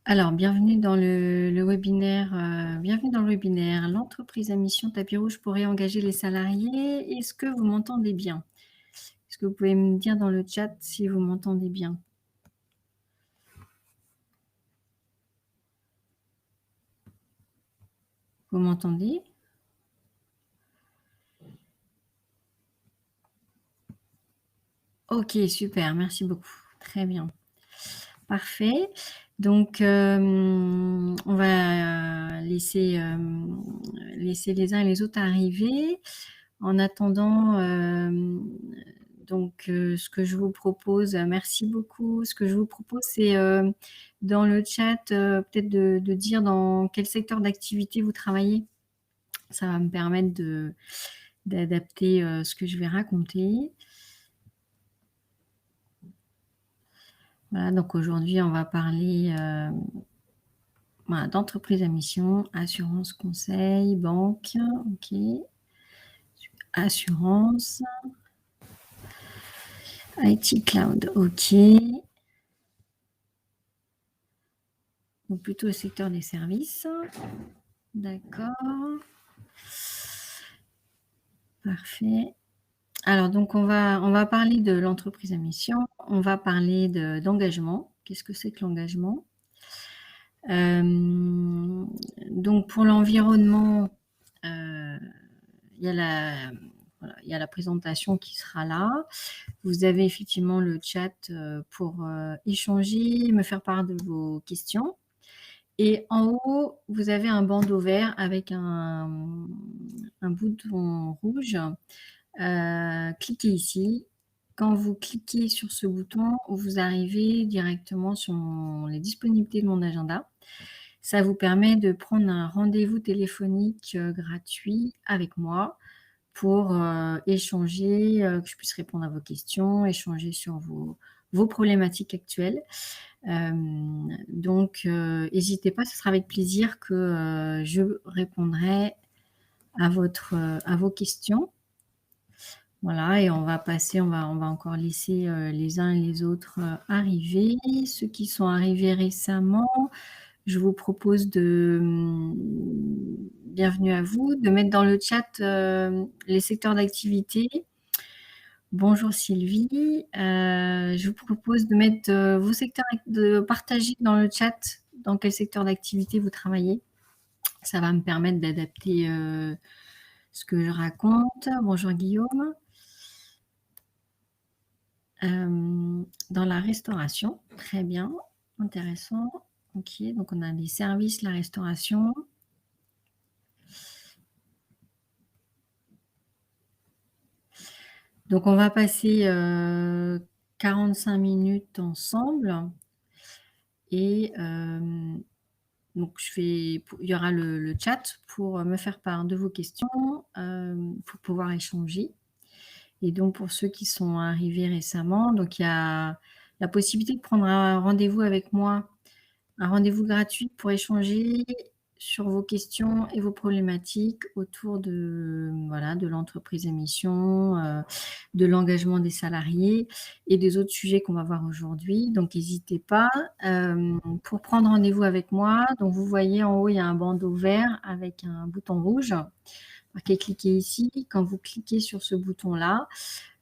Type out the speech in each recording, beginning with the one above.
Alors, bienvenue dans le webinaire «L'entreprise à mission tapis rouge pour réengager les salariés». Est-ce que vous m'entendez bien? Est-ce que vous pouvez me dire dans le chat si vous m'entendez bien? Vous m'entendez? OK, super, merci beaucoup. Très bien, parfait. Donc, on va laisser les uns et les autres arriver. En attendant, ce que je vous propose merci beaucoup. Ce que je vous propose, c'est, dans le chat, peut-être de dire dans quel secteur d'activité vous travaillez. Ça va me permettre d'adapter, ce que je vais raconter. Voilà, donc aujourd'hui, on va parler, voilà, d'entreprise à mission, assurance, conseil, banque, OK. Assurance. IT cloud, OK. Ou plutôt le secteur des services. D'accord. Parfait. Alors donc on va parler de l'entreprise à mission, on va parler d'engagement. Qu'est-ce que c'est que l'engagement? Donc pour l'environnement, heu, il y a la présentation qui sera là. Vous avez effectivement le chat, pour, échanger, me faire part de vos questions. Et en haut, vous avez un bandeau vert avec un bouton rouge. Cliquez ici. Quand vous cliquez sur ce bouton, vous arrivez directement sur les disponibilités de mon agenda. Ça vous permet de prendre un rendez-vous téléphonique, gratuit avec moi pour, échanger, que je puisse répondre à vos questions, échanger sur vos problématiques actuelles. Donc hésitez pas, ce sera avec plaisir que, je répondrai à vos questions. Voilà, et on va encore laisser, les uns et les autres, arriver. Ceux qui sont arrivés récemment, je vous propose bienvenue à vous, de mettre dans le chat, les secteurs d'activité. Bonjour Sylvie, je vous propose de mettre, vos secteurs de partager dans le chat dans quel secteur d'activité vous travaillez. Ça va me permettre d'adapter, ce que je raconte. Bonjour Guillaume. Dans la restauration, très bien, intéressant. OK, donc on a les services, la restauration. Donc on va passer, 45 minutes ensemble et donc il y aura le chat pour, me faire part de vos questions, pour pouvoir échanger. Et donc pour ceux qui sont arrivés récemment, donc il y a la possibilité de prendre un rendez-vous avec moi, un rendez-vous gratuit pour échanger sur vos questions et vos problématiques autour voilà, de l'entreprise à mission, de l'engagement des salariés et des autres sujets qu'on va voir aujourd'hui. Donc n'hésitez pas, pour prendre rendez-vous avec moi. Donc vous voyez en haut, il y a un bandeau vert avec un bouton rouge marqué «Cliquez ici». Quand vous cliquez sur ce bouton-là,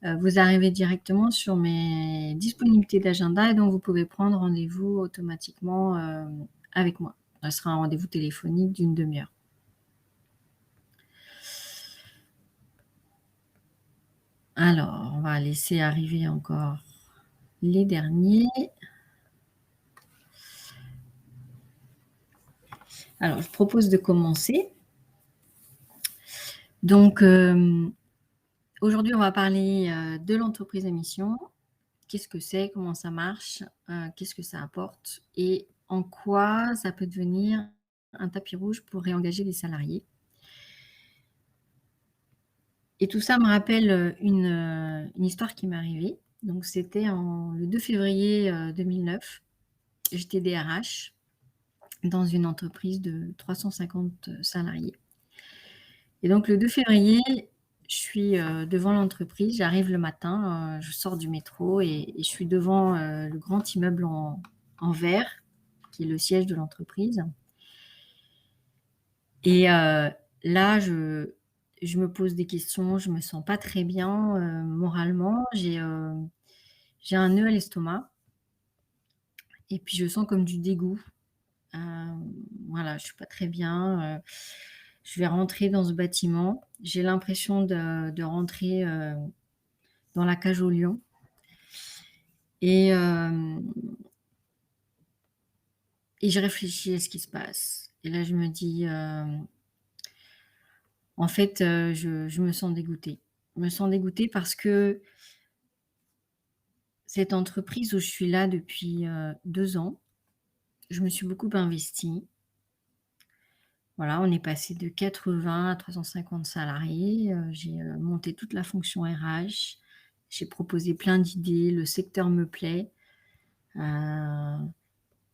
vous arrivez directement sur mes disponibilités d'agenda et donc vous pouvez prendre rendez-vous automatiquement, avec moi. Ce sera un rendez-vous téléphonique d'une demi-heure. Alors, on va laisser arriver encore les derniers. Alors, je propose de commencer. Donc, aujourd'hui, on va parler, de l'entreprise à mission. Qu'est-ce que c'est? Comment ça marche? Qu'est-ce que ça apporte? Et en quoi ça peut devenir un tapis rouge pour réengager les salariés? Et tout ça me rappelle, une histoire qui m'est arrivée. Donc c'était le 2 février, 2009. J'étais DRH dans une entreprise de 350 salariés. Et donc le 2 février, je suis, devant l'entreprise, j'arrive le matin, je sors du métro et je suis devant, le grand immeuble en verre. qui est le siège de l'entreprise. Et là, je me pose des questions, je me sens pas très bien, moralement. J'ai un nœud à l'estomac et puis je sens comme du dégoût. Voilà, je suis pas très bien, je vais rentrer dans ce bâtiment. J'ai l'impression de rentrer, dans la cage aux lions et et je réfléchis à ce qui se passe et là je me dis, en fait, je me sens dégoûtée. Je me sens dégoûtée parce que cette entreprise où je suis là depuis, 2 ans, je me suis beaucoup investie. Voilà, on est passé de 80 à 350 salariés, j'ai, monté toute la fonction RH. J'ai proposé plein d'idées, le secteur me plaît. Heu,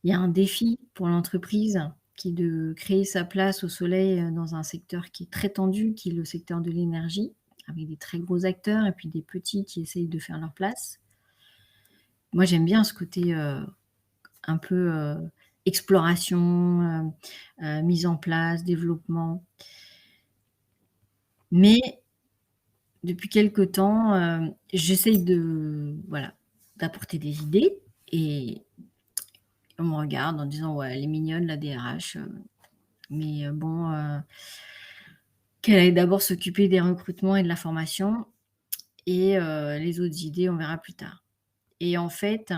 il y a un défi pour l'entreprise qui est de créer sa place au soleil, dans un secteur qui est très tendu, qui est le secteur de l'énergie, avec des très gros acteurs et puis des petits qui essayent de faire leur place. Moi, j'aime bien ce côté, un peu, exploration, mise en place, développement. Mais depuis quelque temps, j'essaye de voilà, d'apporter des idées et on me regarde en disant: «Ouais, elle est mignonne la DRH, mais bon, qu'elle aille d'abord s'occuper des recrutements et de la formation et les autres idées, on verra plus tard». Et en fait,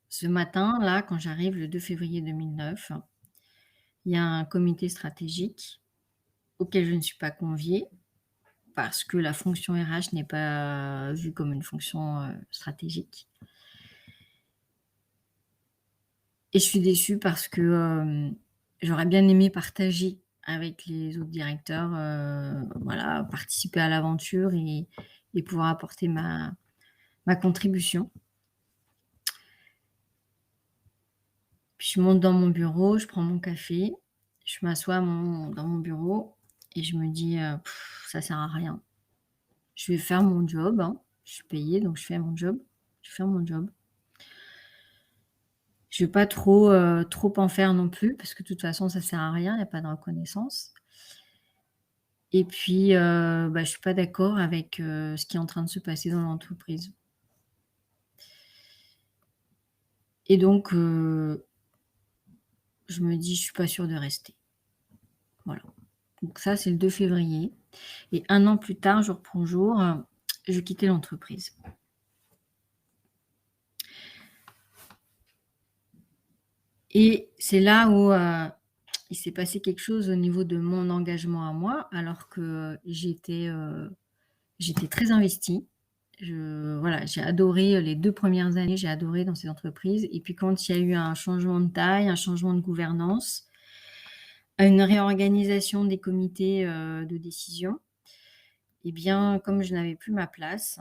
ce matin-là, quand j'arrive le 2 février 2009, il y a un comité stratégique auquel je ne suis pas conviée parce que la fonction RH n'est pas vue comme une fonction, stratégique. Et je suis déçue parce que, j'aurais bien aimé partager avec les autres directeurs, voilà, participer à l'aventure et pouvoir apporter ma contribution. Puis je monte dans mon bureau, je prends mon café, je m'assois dans mon bureau et je me dis: «Ça sert à rien. Je vais faire mon job, hein, je suis payée donc je fais mon job, je vais faire mon job». Je vais pas trop en faire non plus parce que de toute façon ça sert à rien, il y a pas de reconnaissance. Et puis, bah, je suis pas d'accord avec, ce qui est en train de se passer dans l'entreprise. Et donc, je me dis: «Je suis pas sûre de rester». Voilà. Donc ça, c'est le 2 février et 1 an plus tard, jour pour jour, je quittais l'entreprise. Et c'est là où, il s'est passé quelque chose au niveau de mon engagement à moi, alors que j'étais très investie. Voilà, j'ai adoré les 2 premières années, j'ai adoré dans cette entreprise et puis quand il y a eu un changement de taille, un changement de gouvernance, une réorganisation des comités, de décision et bien, comme je n'avais plus ma place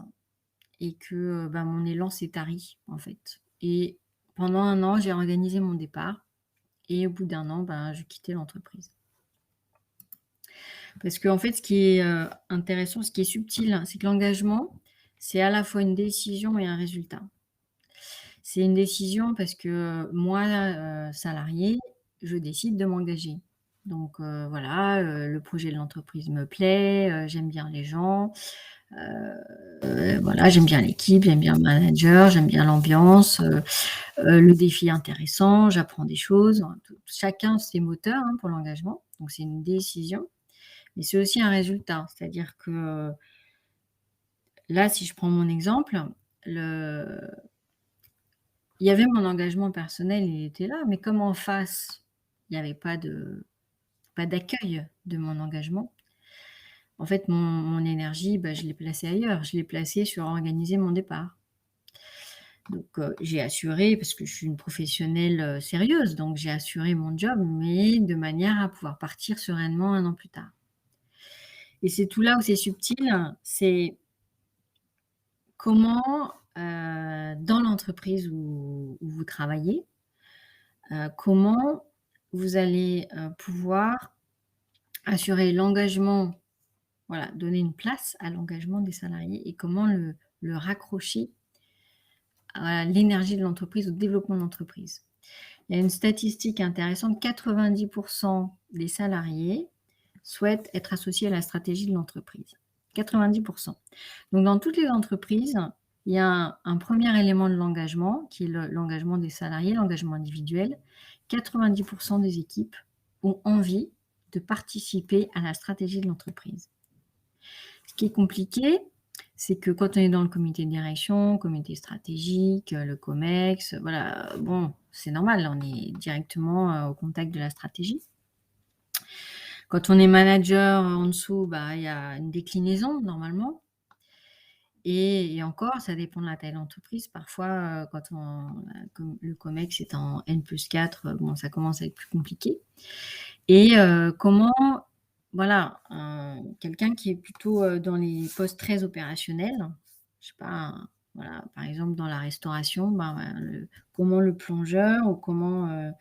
et que, bah, mon élan s'est tari, en fait. Et pendant 1 an, j'ai organisé mon départ et au bout d'1 an, ben, je quittais l'entreprise. Parce qu'en fait, ce qui est, intéressant, ce qui est subtil, hein, c'est que l'engagement, c'est à la fois une décision et un résultat. C'est une décision parce que, moi, salariée, je décide de m'engager. Donc voilà, le projet de l'entreprise me plaît, j'aime bien les gens, voilà, j'aime bien l'équipe, j'aime bien le manager, j'aime bien l'ambiance, le défi est intéressant, j'apprends des choses, hein, tout chacun ses moteurs, hein, pour l'engagement. Donc c'est une décision, mais c'est aussi un résultat. C'est-à-dire que, là, si je prends mon exemple, le il y avait mon engagement personnel, il était là, mais comme en face, il y avait pas d'accueil de mon engagement, en fait, mon énergie, bah, je l'ai placée ailleurs. Je l'ai placée sur organiser mon départ. Donc, j'ai assuré parce que je suis une professionnelle, sérieuse, donc j'ai assuré mon job, mais de manière à pouvoir partir sereinement 1 an plus tard. Et c'est tout là où c'est subtil, c'est comment, dans l'entreprise où vous travaillez, comment vous allez, pouvoir assurer l'engagement, voilà, donner une place à l'engagement des salariés et comment le raccrocher à l'énergie de l'entreprise, au développement de l'entreprise. Il y a une statistique intéressante, 90 des salariés souhaitent être associés à la stratégie de l'entreprise. 90. Donc dans toutes les entreprises, il y a un premier élément de l'engagement qui est l'engagement des salariés, l'engagement individuel. 90 des équipes ont envie de participer à la stratégie de l'entreprise. Ce qui est compliqué, c'est que quand on est dans le comité de direction, comité stratégique, le COMEX, voilà, bon, c'est normal, on est directement au contact de la stratégie. Quand on est manager en dessous, bah, il y a une déclinaison normalement. Et encore, ça dépend de la taille de l'entreprise. Parfois, quand comme le COMEX est en N+4, bon, ça commence à être plus compliqué. Et comment, voilà, quelqu'un qui est plutôt dans les postes très opérationnels, je sais pas, voilà, par exemple dans la restauration, ben, comment le plongeur ou comment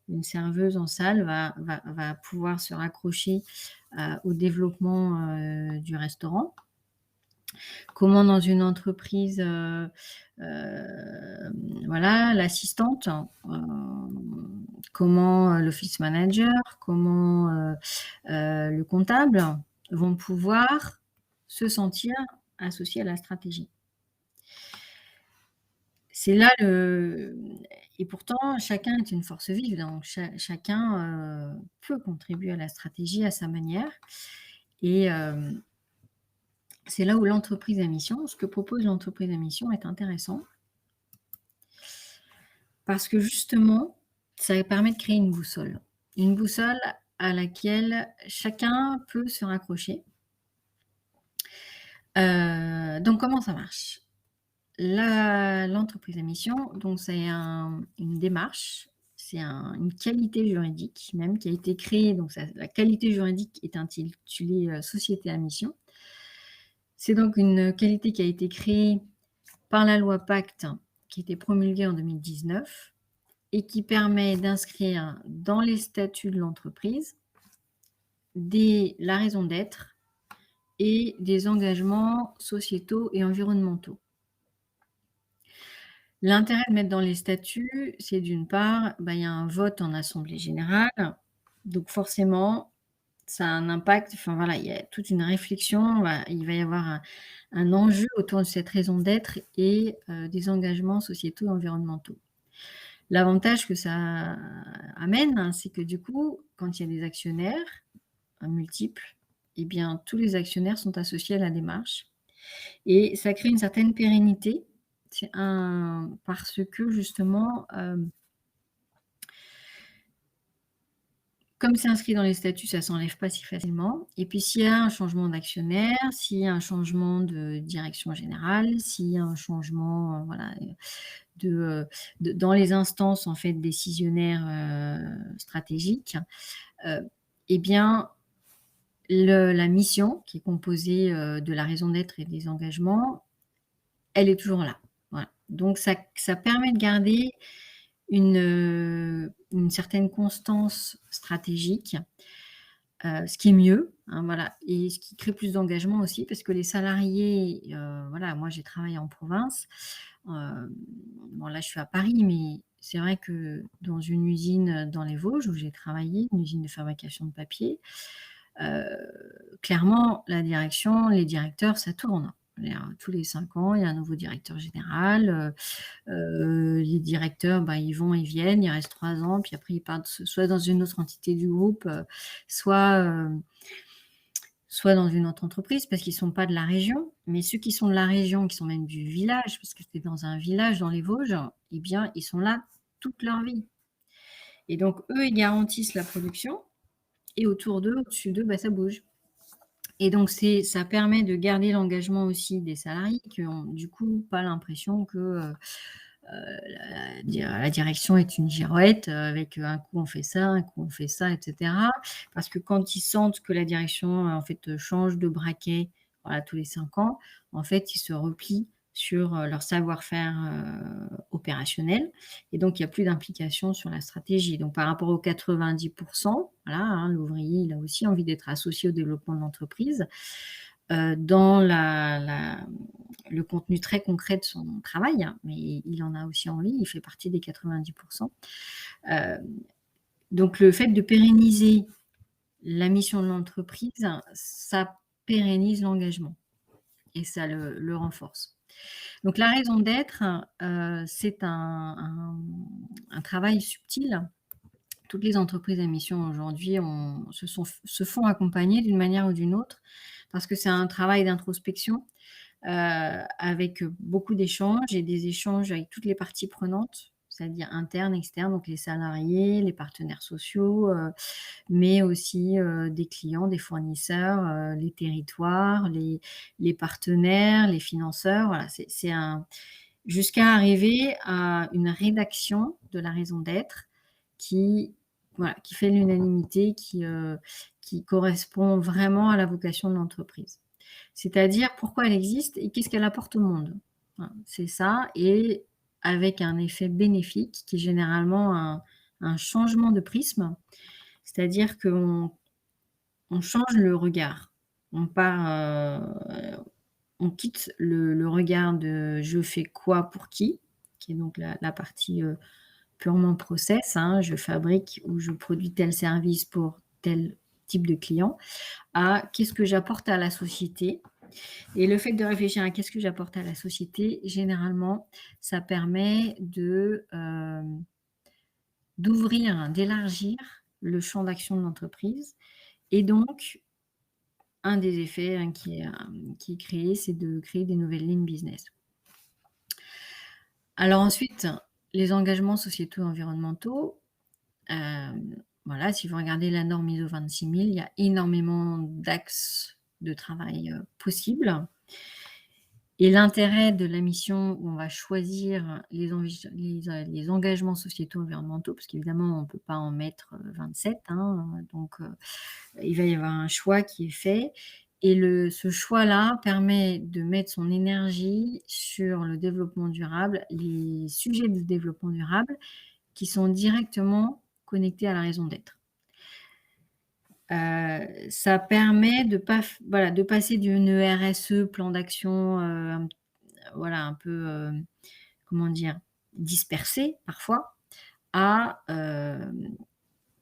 une serveuse en salle va pouvoir se raccrocher au développement du restaurant. Comment dans une entreprise, voilà, l'assistante, comment l'office manager, comment le comptable vont pouvoir se sentir associés à la stratégie. C'est là et pourtant chacun est une force vive, donc chacun peut contribuer à la stratégie à sa manière et c'est là où l'entreprise à mission, ce que propose l'entreprise à mission est intéressant. Parce que justement, ça permet de créer une boussole. Une boussole à laquelle chacun peut se raccrocher. Donc comment ça marche? L'entreprise à mission, donc c'est une démarche, c'est une qualité juridique même qui a été créée, donc la qualité juridique est intitulée société à mission. C'est donc une qualité qui a été créée par la loi Pacte, qui a été promulguée en 2019 et qui permet d'inscrire dans les statuts de l'entreprise la raison d'être et des engagements sociétaux et environnementaux. L'intérêt de mettre dans les statuts, c'est d'une part, il y a un vote en assemblée générale, donc forcément, ça a un impact, enfin voilà, il y a toute une réflexion, il va y avoir un enjeu autour de cette raison d'être et des engagements sociétaux et environnementaux. L'avantage que ça amène, c'est que du coup, quand il y a des actionnaires multiples, eh bien, tous les actionnaires sont associés à la démarche et ça crée une certaine pérennité. Parce que justement, comme c'est inscrit dans les statuts, ça ne s'enlève pas si facilement. Et puis s'il y a un changement d'actionnaire, s'il y a un changement de direction générale, s'il y a un changement, voilà, dans les instances en fait décisionnaires stratégiques, eh bien la mission qui est composée de la raison d'être et des engagements, elle est toujours là. Voilà. Donc ça permet de garder une certaine constance stratégique, ce qui est mieux, hein, voilà, et ce qui crée plus d'engagement aussi parce que les salariés, voilà, moi j'ai travaillé en province, bon là je suis à Paris, mais c'est vrai que dans une usine dans les Vosges où j'ai travaillé, une usine de fabrication de papier, clairement la direction, les directeurs, ça tourne. Tous les 5 ans, il y a un nouveau directeur général, les directeurs, ils vont, ils viennent, ils restent 3 ans, puis après ils partent soit dans une autre entité du groupe, soit dans une autre entreprise parce qu'ils ne sont pas de la région. Mais ceux qui sont de la région, qui sont même du village, parce que c'était dans un village dans les Vosges, eh bien, ils sont là toute leur vie. Et donc eux, ils garantissent la production et autour d'eux, au-dessus d'eux, ça bouge. Et donc ça permet de garder l'engagement aussi des salariés qui ont du coup pas l'impression que la direction est une girouette avec un coup on fait ça, un coup on fait ça, etc. Parce que quand ils sentent que la direction en fait change de braquet, voilà, tous les 5 ans, en fait ils se replient sur leur savoir-faire opérationnel et donc il y a plus d'implication sur la stratégie. Donc par rapport aux 90 voilà, hein, l'ouvrier il a aussi envie d'être associé au développement de l'entreprise. dans le contenu très concret de son travail, hein, mais il en a aussi en ligne, il fait partie des 90. Hem, donc le fait de pérenniser la mission de l'entreprise, ça pérennise l'engagement et ça le renforce. Donc la raison d'être, c'est un travail subtil. Toutes les entreprises à mission aujourd'hui se font accompagner d'une manière ou d'une autre parce que c'est un travail d'introspection, avec beaucoup d'échanges et des échanges avec toutes les parties prenantes, c'est-à-dire internes, externes, donc les salariés, les partenaires sociaux, mais aussi, des clients, des fournisseurs, les territoires, les partenaires, les financeurs. Voilà, c'est un jusqu'à arriver à une rédaction de la raison d'être qui, voilà, qui fait l'unanimité, qui correspond vraiment à la vocation de l'entreprise. C'est-à-dire pourquoi elle existe et qu'est-ce qu'elle apporte au monde. Voilà, c'est ça, et avec un effet bénéfique qui est généralement un changement de prisme, c'est-à-dire qu'on change le regard. On part, on quitte le regard de «je fais quoi pour qui est donc la partie, purement process, hein, je fabrique ou je produis tel service pour tel type de client, à qu'est-ce que j'apporte à la société. Et le fait de réfléchir à qu'est-ce que j'apporte à la société, généralement, ça permet d'ouvrir, d'élargir le champ d'action de l'entreprise, et donc un des effets, hein, qui est créé, c'est de créer des nouvelles lignes business. Alors ensuite, les engagements sociétaux et environnementaux, voilà, si vous regardez la norme ISO 26000, il y a énormément d'axes de travail, possibles. Et l'intérêt de la mission où on va choisir les engagements sociétaux environnementaux, parce qu'évidemment on ne peut pas en mettre, 27, hein, donc il va y avoir un choix qui est fait, et ce choix-là permet de mettre son énergie sur le développement durable, les sujets de développement durable qui sont directement connectés à la raison d'être. Ça permet de pas f voilà, de passer d'une RSE, plan d'action, voilà, un peu, comment dire? Dispersé parfois, à,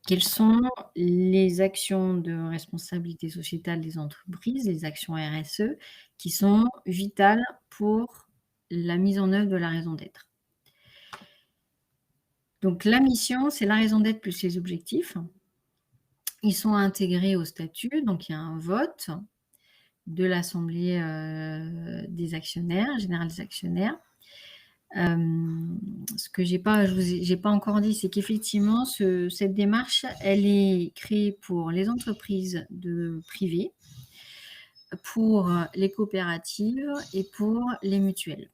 quelles sont les actions de responsabilité sociétale des entreprises, les actions RSE, qui sont vitales pour la mise en œuvre de la raison d'être. Donc la mission, c'est la raison d'être plus les objectifs. Ils sont intégrés au statut, donc il y a un vote de l'assemblée, des actionnaires, générale des actionnaires. Ce que j'ai pas encore dit, c'est qu'effectivement cette démarche, elle est créée pour les entreprises privées, pour les coopératives et pour les mutuelles.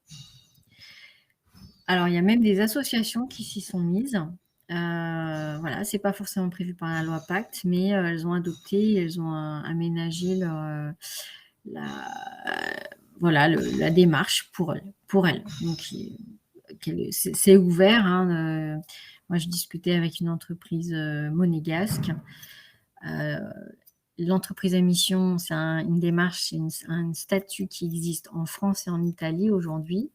Alors il y a même des associations qui s'y sont mises. Voilà, c'est pas forcément prévu par la loi Pacte, mais elles ont adopté, elles ont aménagé la voilà, la démarche pour elles. Donc c'est ouvert, hein, moi je discutais avec une entreprise, monégasque. Heu, L'entreprise à mission, c'est une démarche, c'est un statut qui existe en France et en Italie aujourd'hui.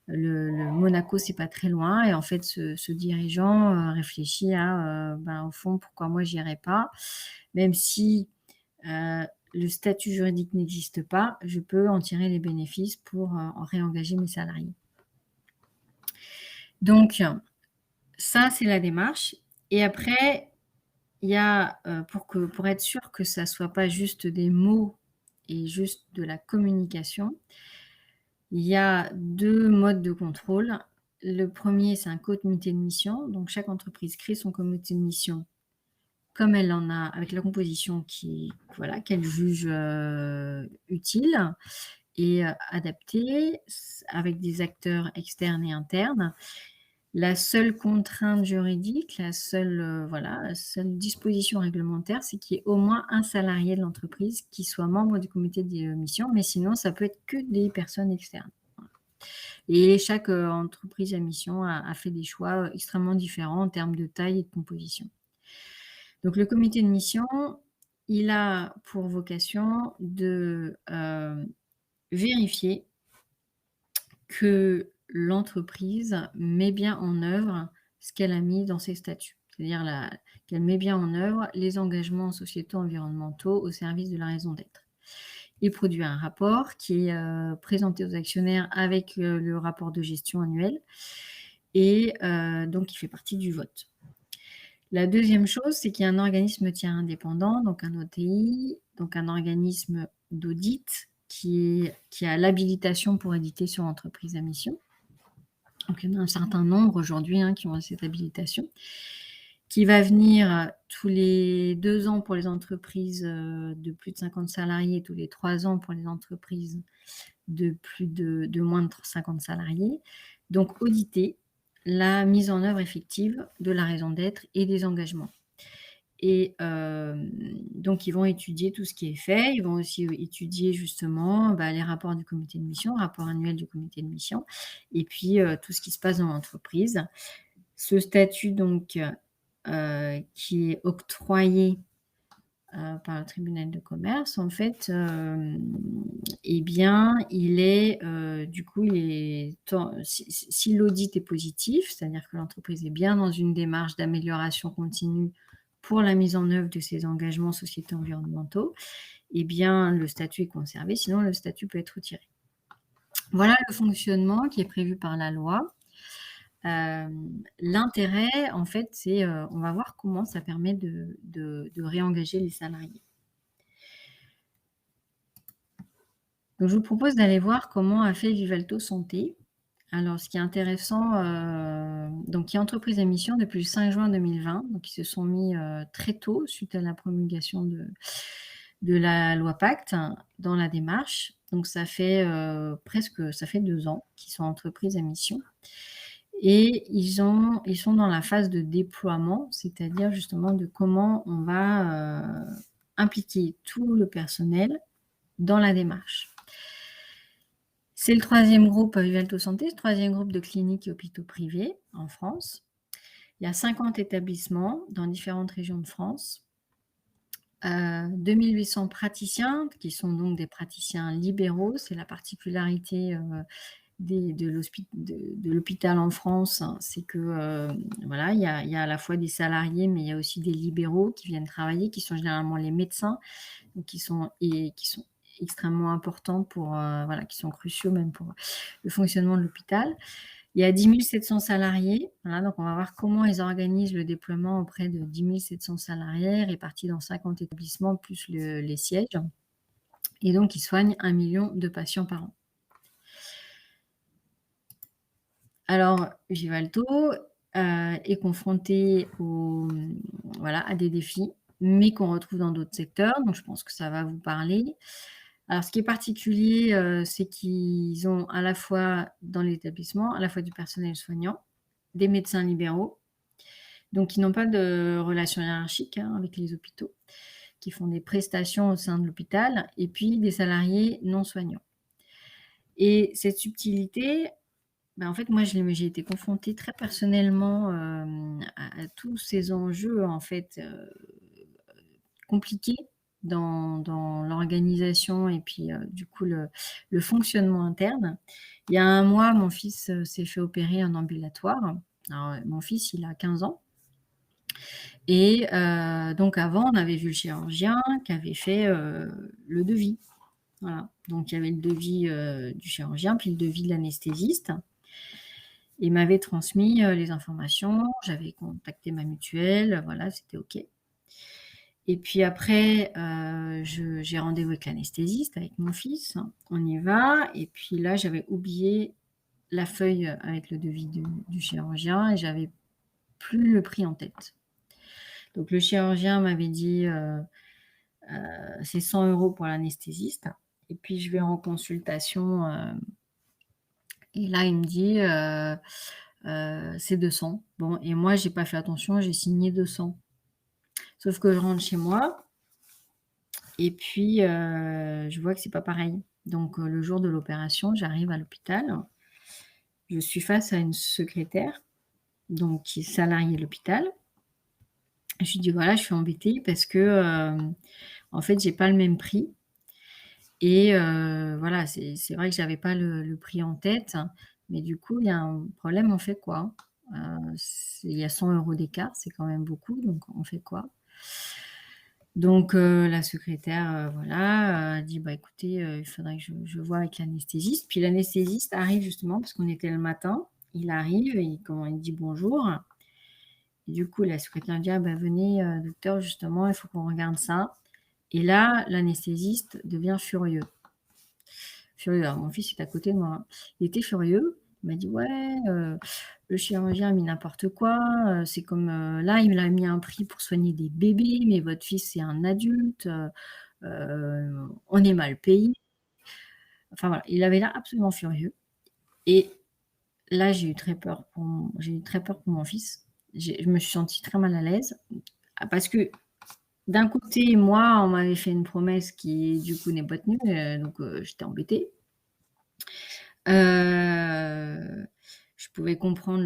Le Monaco, c'est pas très loin, et en fait ce dirigeant, réfléchit à, ben, au fond, pourquoi moi j'irais pas? Même si, le statut juridique n'existe pas, je peux en tirer les bénéfices pour, en réengager mes salariés. Donc ça, c'est la démarche, et après, il y a, pour être sûr que ça soit pas juste des mots et juste de la communication, il y a 2 modes de contrôle. Le premier, c'est un comité de mission, donc chaque entreprise crée son comité de mission comme elle en a, avec la composition voilà, qu'elle juge, utile et adaptée, avec des acteurs externes et internes. La seule contrainte juridique, voilà, la seule disposition réglementaire, c'est qu'il y ait au moins un salarié de l'entreprise qui soit membre du comité de mission, mais sinon ça peut être que des personnes externes. Voilà, et chaque, entreprise à mission a fait des choix, extrêmement différents en termes de taille et de composition. Donc le comité de mission, il a pour vocation de, vérifier que l'entreprise met bien en œuvre ce qu'elle a mis dans ses statuts. C'est-à-dire qu'elle met bien en œuvre les engagements sociétaux environnementaux au service de la raison d'être. Il produit un rapport qui est, présenté aux actionnaires avec, le rapport de gestion annuel et donc il fait partie du vote. La deuxième chose, c'est qu'il y a un organisme tiers indépendant, donc un OTI, donc un organisme d'audit qui a l'habilitation pour éditer sur entreprise à mission. Donc il y en a un certain nombre aujourd'hui, hein, qui ont cette habilitation, qui va venir tous les 2 ans pour les entreprises, de plus de 50 salariés, tous les 3 ans pour les entreprises de moins de 50 salariés. Donc auditer la mise en œuvre effective de la raison d'être et des engagements. Et donc ils vont étudier tout ce qui est fait. Ils vont aussi étudier justement, les rapports du comité de mission, rapport annuel du comité de mission et puis, tout ce qui se passe dans l'entreprise. Ce statut donc, qui est octroyé, par le tribunal de commerce, en fait, et bien, il est, du coup, il est tant si l'audit est positif, c'est-à-dire que l'entreprise est bien dans une démarche d'amélioration continue pour la mise en œuvre de ses engagements sociétaux environnementaux, et bien, le statut est conservé, sinon le statut peut être retiré. Voilà le fonctionnement qui est prévu par la loi. L'intérêt, en fait, c'est, on va voir comment ça permet de réengager les salariés. Donc je vous propose d'aller voir comment a fait Vivalto Santé. Alors ce qui est intéressant, donc qui est entreprise à mission depuis le 5 juin 2020, donc ils se sont mis, très tôt suite à la promulgation de la loi Pacte dans la démarche. Donc ça fait, ça fait 2 ans qu'ils sont entreprise à mission et ils sont dans la phase de déploiement, c'est-à-dire justement de comment on va, impliquer tout le personnel dans la démarche. C'est le 3e groupe Vivalto Santé, le 3e groupe de cliniques et hôpitaux privés en France. Il y a 50 établissements dans différentes régions de France. 2 800 praticiens qui sont donc des praticiens libéraux. C'est la particularité, de l'hôpital en France, hein, c'est que, voilà, il y a à la fois des salariés, mais il y a aussi des libéraux qui viennent travailler, qui sont généralement les médecins, donc qui sont extrêmement importants pour, voilà, qui sont cruciaux même pour le fonctionnement de l'hôpital. Il y a 10 700 salariés, voilà, donc on va voir comment ils organisent le déploiement auprès de 10 700 salariés répartis dans 50 établissements plus les sièges et donc ils soignent 1 million de patients par an. Alors Vivalto, est confronté voilà, à des défis, mais qu'on retrouve dans d'autres secteurs, donc je pense que ça va vous parler. Alors ce qui est particulier, c'est qu'ils ont à la fois dans l'établissement, à la fois du personnel soignant, des médecins libéraux, donc qui n'ont pas de relation hiérarchique, hein, avec les hôpitaux, qui font des prestations au sein de l'hôpital et puis des salariés non soignants. Et cette subtilité, en fait, moi, j'ai été confrontée très personnellement, à tous ces enjeux, en fait, compliqués dans l'organisation et puis, du coup, le fonctionnement interne. Il y a 1 mois, mon fils, s'est fait opérer en ambulatoire. Alors, mon fils, il a 15 ans et donc avant, on avait vu le chirurgien qui avait fait, le devis. Voilà, donc il y avait le devis, du chirurgien, puis le devis de l'anesthésiste. Il m'avait transmis, les informations, j'avais contacté ma mutuelle, voilà, c'était OK. Et puis après, j'ai rendez-vous avec l'anesthésiste, avec mon fils. On y va et puis là, j'avais oublié la feuille, avec le devis du chirurgien et j'avais plus le prix en tête. Donc le chirurgien m'avait dit, c'est 100 € pour l'anesthésiste et puis je vais en consultation, et là, il me dit, c'est 200. Bon et moi, j'ai pas fait attention, j'ai signé 200. Sauf que je rentre chez moi et puis, je vois que c'est pas pareil. Donc, le jour de l'opération, j'arrive à l'hôpital. Je suis face à une secrétaire, donc qui est salariée de l'hôpital Je lui dis: «Voilà, je suis embêtée parce que, en fait, j'ai pas le même prix et voilà, c'est vrai que j'avais pas le prix en tête, mais du coup, il y a un problème, on fait quoi?» C'est il y a 100 € d'écart, c'est quand même beaucoup, donc on fait quoi? Donc la secrétaire, voilà, a dit: «Bah, écoutez, il faudrait que je vois avec l'anesthésiste». Puis l'anesthésiste arrive justement parce qu'on était le matin. Il arrive et il dit: «Bonjour». Et du coup, la secrétaire dit: «Ah bah, venez, docteur, justement, il faut qu'on regarde ça». Et là, l'anesthésiste devient furieux. Furieux, alors mon fils est à côté de moi, hein. Il était furieux, il m'a dit: «Ouais, le chirurgien a mis n'importe quoi, c'est comme, là, il a mis un prix pour soigner des bébés, mais votre fils, c'est un adulte, on est mal payé». Enfin voilà, il avait l'air absolument furieux et là, j'ai eu très peur pour mon fils. Je me suis sentie très mal à l'aise, parce que d'un côté, moi, on m'avait fait une promesse qui, du coup, n'est pas tenue, donc j'étais embêtée. Heu, je pouvais comprendre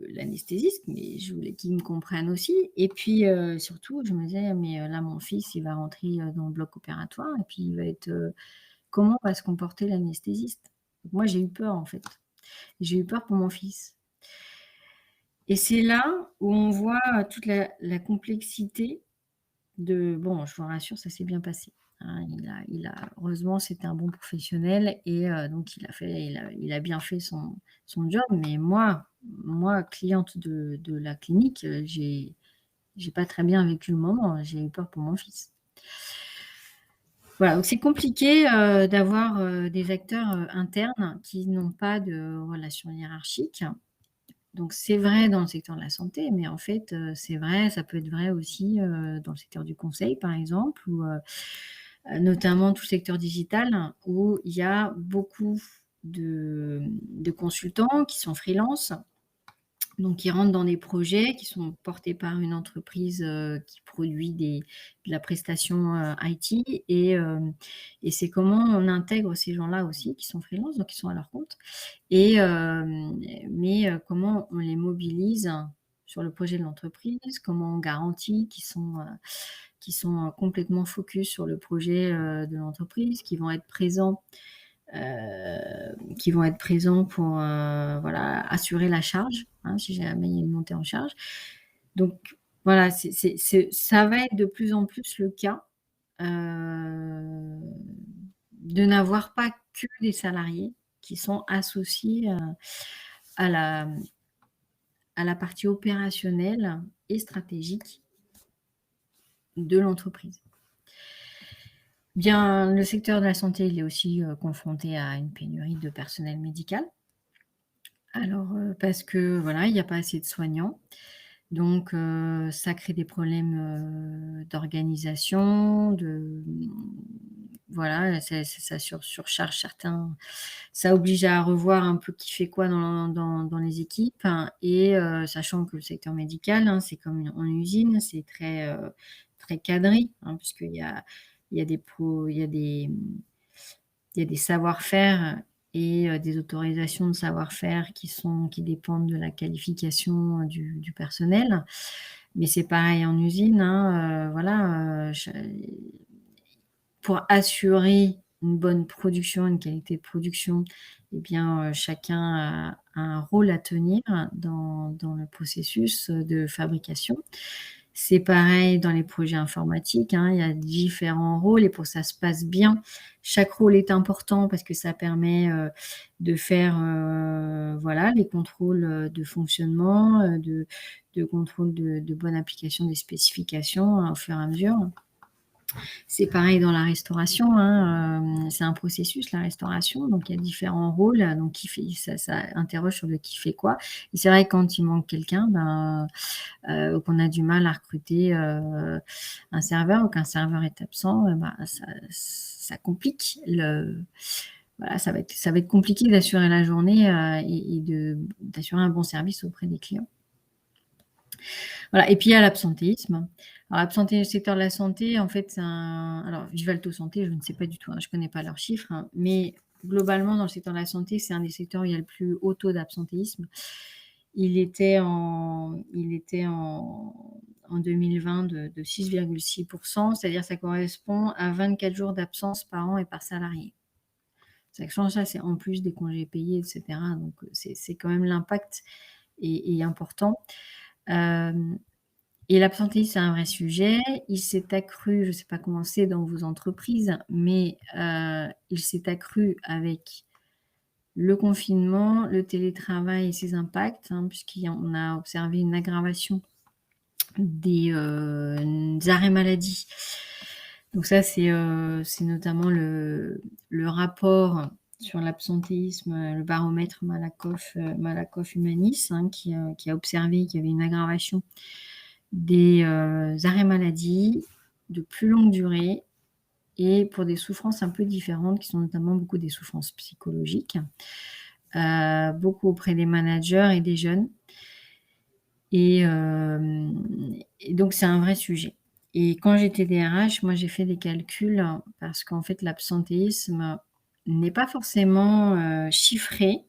l'anesthésiste, mais je voulais qu'il me comprenne aussi et puis, surtout, je me disais: «Mais, là, mon fils, il va rentrer, dans le bloc opératoire et puis il va être, comment va se comporter l'anesthésiste?» Donc moi, j'ai eu peur, en fait. J'ai eu peur pour mon fils et c'est là où on voit, toute la complexité de bon, je vous rassure, ça s'est bien passé, hein. Il a heureusement, c'était un bon professionnel et donc il a bien fait son job. Mais moi, cliente de la clinique, j'ai pas très bien vécu le moment, j'ai eu peur pour mon fils. Voilà, donc c'est compliqué, d'avoir, des acteurs, internes qui n'ont pas de relation hiérarchique. Donc c'est vrai dans le secteur de la santé, mais en fait, c'est vrai, ça peut être vrai aussi, dans le secteur du conseil, par exemple, ou, notamment tout le secteur digital où il y a beaucoup de consultants qui sont freelance, donc qui rentrent dans des projets qui sont portés par une entreprise, qui produit de la prestation, IT et c'est comment on intègre ces gens-là aussi qui sont freelance, donc qui sont à leur compte et mais comment on les mobilise sur le projet de l'entreprise, comment on garantit qu'ils sont complètement focus sur le projet, de l'entreprise, qui vont être présents pour, voilà, assurer la charge, hein, si jamais il y a une montée en charge. Donc voilà, ça va être de plus en plus le cas, heu, de n'avoir pas que des salariés qui sont associés, à la partie opérationnelle et stratégique de l'entreprise. Bien, le secteur de la santé, il est aussi, confronté à une pénurie de personnel médical. Alors, parce que voilà, il y a pas assez de soignants, donc ça crée des problèmes, d'organisation, voilà, ça surcharge certains, ça oblige à revoir un peu qui fait quoi dans les équipes, hein, et sachant que le secteur médical, hein, c'est comme en usine, c'est très, très cadré, hein, puisqu'il y a des savoir-faire et des autorisations de savoir-faire qui dépendent de la qualification, du personnel. Mais c'est pareil en usine, hein, voilà, pour assurer une bonne production, une qualité de production, eh bien, chacun a un rôle à tenir dans le processus, de fabrication. C'est pareil dans les projets informatiques, hein, il y a différents rôles et pour que ça se passe bien, chaque rôle est important parce que ça permet, de faire, voilà, les contrôles, de fonctionnement, de contrôle de bonne application des spécifications, hein, au fur et à mesure. C'est pareil dans la restauration, hein, c'est un processus la restauration, donc il y a différents rôles, donc qui fait ça interroge sur le qui fait quoi et c'est vrai que quand il manque quelqu'un, ben, ou qu'on a du mal à recruter, un serveur ou qu'un serveur est absent, bah, ça complique voilà, ça va être compliqué d'assurer la journée, et d'assurer un bon service auprès des clients. Voilà et puis il y a l'absentéisme. Alors l'absentéisme le secteur de la santé, en fait, c'est un alors Vivalto Santé, je ne sais pas du tout, hein, je connais pas leurs chiffres, hein, mais globalement, dans le secteur de la santé, c'est un des secteurs où il y a le plus haut taux d'absentéisme. Il était en en 2020 de 6,6%, c'est-à-dire ça correspond à 24 jours d'absence par an et par salarié. Sachant ça, c'est en plus des congés payés et cetera, donc c'est quand même l'impact est important. Hem Et l'absentéisme, c'est un vrai sujet. Il s'est accru, je ne sais pas comment c'est dans vos entreprises, mais il s'est accru avec le confinement, le télétravail et ses impacts, hein, puisqu'on a observé une aggravation des, arrêts maladie. Donc ça, c'est notamment le rapport sur l'absentéisme, le baromètre Malakoff Humanis, hein, qui a observé qu'il y avait une aggravation des, arrêts maladie de plus longue durée et pour des souffrances un peu différentes qui sont notamment beaucoup des souffrances psychologiques, beaucoup auprès des managers et des jeunes et donc c'est un vrai sujet et quand j'étais DRH, moi j'ai fait des calculs parce qu'en fait l'absentéisme n'est pas forcément, chiffré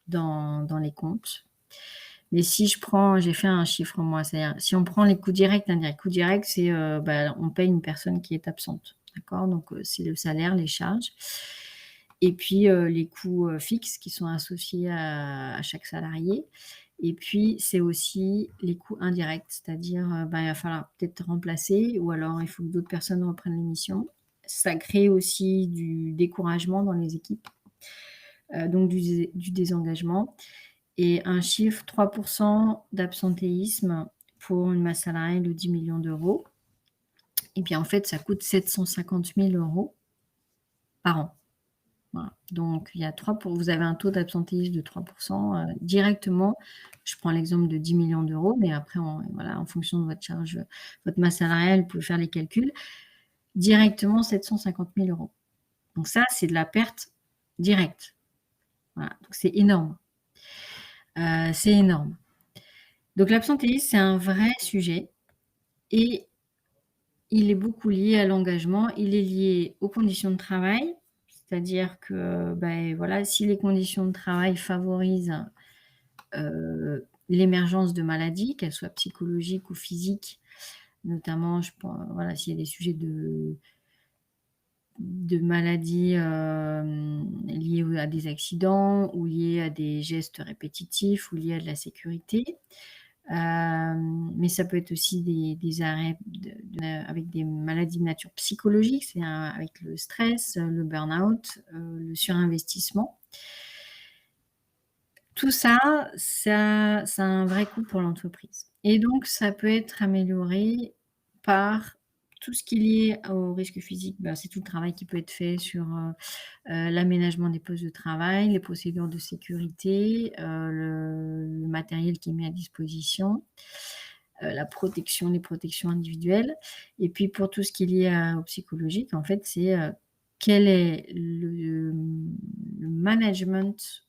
dans les comptes. Mais si j'ai fait un chiffre moi, c'est-à-dire si on prend les coûts directs, indirects. Coûts directs, c'est, on paye une personne qui est absente, d'accord? Donc, c'est le salaire, les charges et puis, les coûts, fixes qui sont associés à chaque salarié et puis c'est aussi les coûts indirects, c'est-à-dire, il va falloir peut-être remplacer ou alors il faut que d'autres personnes reprennent les missions. Ça crée aussi du découragement dans les équipes, donc du désengagement et un chiffre 3 d'absentéisme pour une masse salariale de 10 millions d'euros. Et puis en fait, ça coûte 750 000 € par an. Voilà. Donc il y a 3 pour vous avez un taux d'absentéisme de 3 directement. Je prends l'exemple de 10 millions d'euros, mais après voilà, en fonction de votre charge, votre masse salariale, vous pouvez faire les calculs. Directement 750 000 €. Donc ça, c'est de la perte directe. Voilà, donc c'est énorme. C'est énorme. Donc l'absentéisme, c'est un vrai sujet et il est beaucoup lié à l'engagement. Il est lié aux conditions de travail, c'est-à-dire que, voilà, si les conditions de travail favorisent, l'émergence de maladies, qu'elles soient psychologiques ou physiques, notamment voilà, s'il y a des sujets de maladies, liées à des accidents ou liées à des gestes répétitifs ou liés à de la sécurité. Mais ça peut être aussi des arrêts avec des maladies de nature psychologique, avec le stress, le burn-out, le surinvestissement. Tout ça, ça a un vrai coût pour l'entreprise et donc ça peut être amélioré par tout ce qui est lié au risque physique. C'est tout le travail qui peut être fait sur, l'aménagement des postes de travail, les procédures de sécurité, le matériel qui est mis à disposition, les protections individuelles et puis pour tout ce qui est lié au psychologique, en fait, c'est, quel est le management.